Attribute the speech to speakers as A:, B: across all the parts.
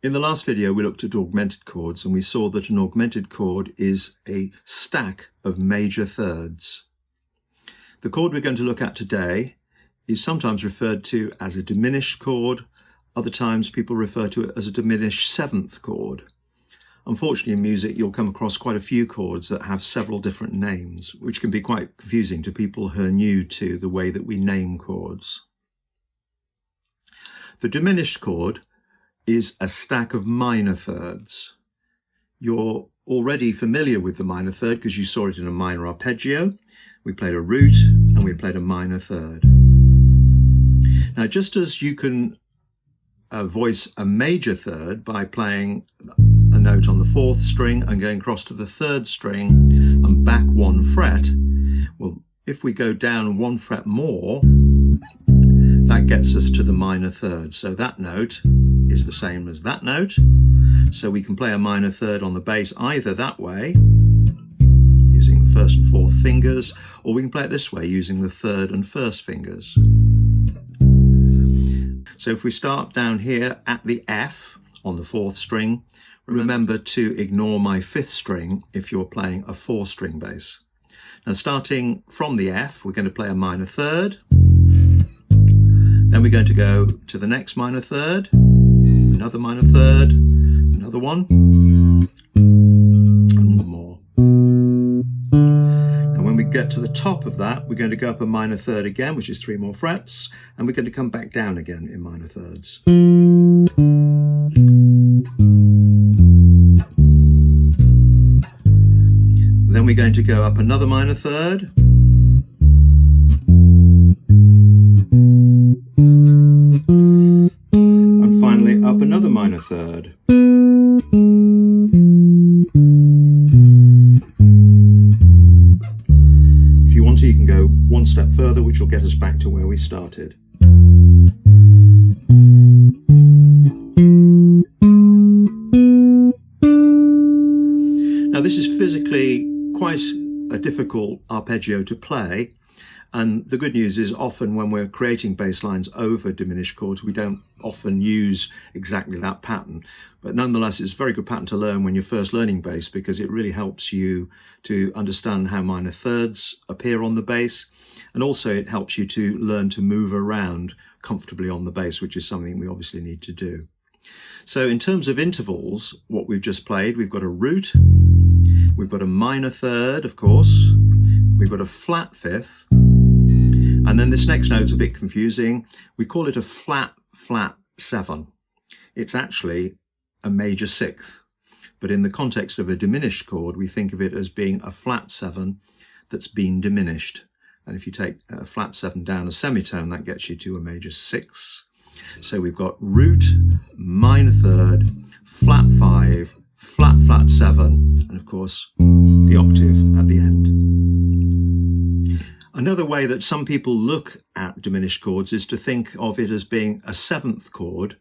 A: In the last video, we looked at augmented chords, and we saw that an augmented chord is a stack of major thirds. The chord we're going to look at today is sometimes referred to as a diminished chord. Other times people refer to it as a diminished seventh chord. Unfortunately, in music, you'll come across quite a few chords that have several different names, which can be quite confusing to people who are new to the way that we name chords. The diminished chord is a stack of minor thirds. You're already familiar with the minor third because you saw it in a minor arpeggio. We played a root and we played a minor third. Now, just as you can voice a major third by playing a note on the fourth string and going across to the third string and back one fret, well, if we go down one fret more, that gets us to the minor third. So that note is the same as that note. So we can play a minor third on the bass either that way, using the first and fourth fingers, or we can play it this way, using the third and first fingers. So if we start down here at the F on the fourth string, remember to ignore my fifth string if you're playing a four-string bass. Now, starting from the F, we're going to play a minor third. Then we're going to go to the next minor third, another minor third, another one, and one more. And when we get to the top of that, we're going to go up a minor third again, which is 3 more frets, and we're going to come back down again in minor thirds. Then we're going to go up another minor third. And finally up another minor third. If you want to, you can go one step further, which will get us back to where we started. Now, this is physically quite a difficult arpeggio to play, and the good news is often when we're creating bass lines over diminished chords, we don't often use exactly that pattern, but nonetheless it's a very good pattern to learn when you're first learning bass, because it really helps you to understand how minor thirds appear on the bass, and also it helps you to learn to move around comfortably on the bass, which is something we obviously need to do. So in terms of intervals, what we've just played, we've got a root, we've got a minor third, of course, we've got a flat fifth, and then this next note's a bit confusing. We call it a flat, flat 7. It's actually a major sixth, but in the context of a diminished chord, we think of it as being a flat 7 that's been diminished. And if you take a flat 7 down a semitone, that gets you to a major 6. So we've got root, minor third, flat 5, flat, flat 7, and of course, the octave at the end. Another way that some people look at diminished chords is to think of it as being a seventh chord,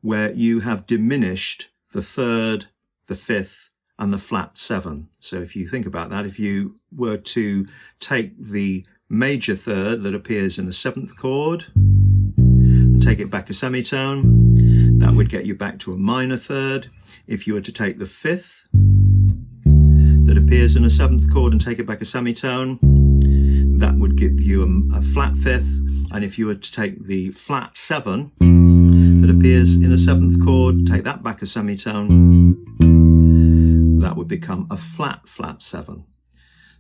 A: where you have diminished the third, the fifth, and the flat 7. So if you think about that, if you were to take the major third that appears in the seventh chord and take it back a semitone, that would get you back to a minor third. If you were to take the fifth that appears in a seventh chord and take it back a semitone, that would give you a flat fifth. And if you were to take the flat 7 that appears in a seventh chord, take that back a semitone, that would become a flat, flat 7.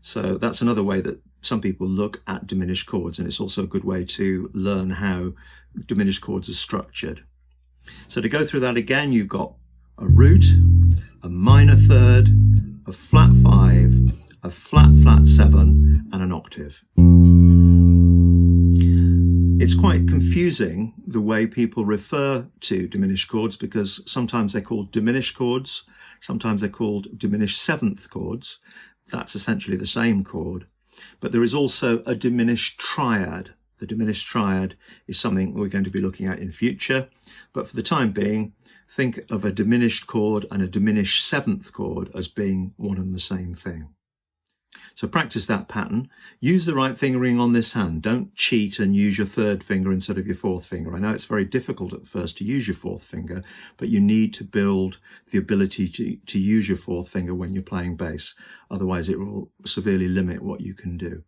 A: So that's another way that some people look at diminished chords, and it's also a good way to learn how diminished chords are structured. So to go through that again, you've got a root, a minor third, a flat 5, a flat, flat 7, and an octave. It's quite confusing the way people refer to diminished chords, because sometimes they're called diminished chords, sometimes they're called diminished seventh chords. That's essentially the same chord. But there is also a diminished triad. The diminished triad is something we're going to be looking at in future. But for the time being, think of a diminished chord and a diminished seventh chord as being one and the same thing. So practice that pattern. Use the right fingering on this hand. Don't cheat and use your third finger instead of your fourth finger. I know it's very difficult at first to use your fourth finger, but you need to build the ability to use your fourth finger when you're playing bass. Otherwise, it will severely limit what you can do.